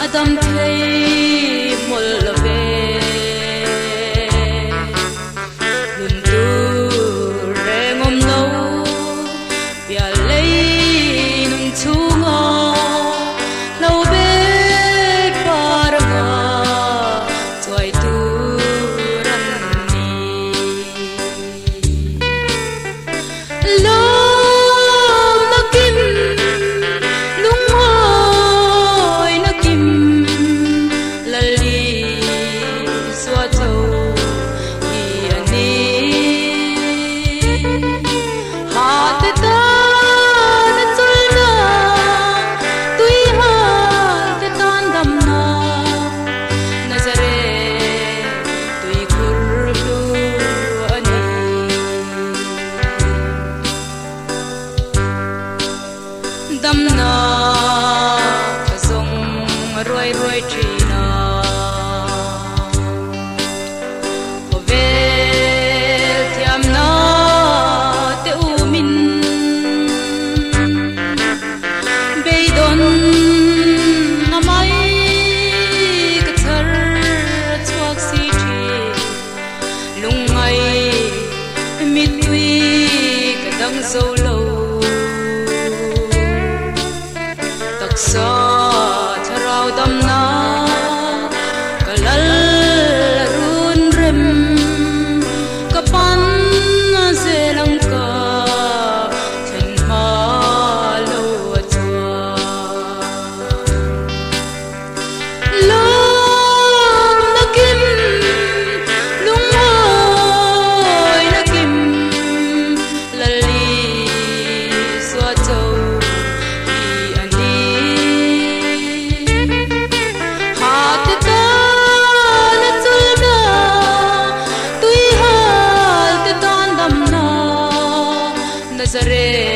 Adam thấy một là về luôn tu re ngom lâu bia lấy nung chu ngò lâu bé par ngò toy tu ran ni lom na kim lung hoi na kim lali xóa châu hi ani hát ta na chul na tui hát tan dam na Nazareth tuikhur lu ani dam na kasong roi roi trina ovel thiam na te umin beidon na mai ka thar chuak si thi lungai mit tui ka dang zo lo taksa tharau dam na kalal run rem kapan zelang ka then ma lo atwa lom na kim lung hoi na kim lali xóa châu hi ani hát ta na chul na tui hát tan dam na Nazareth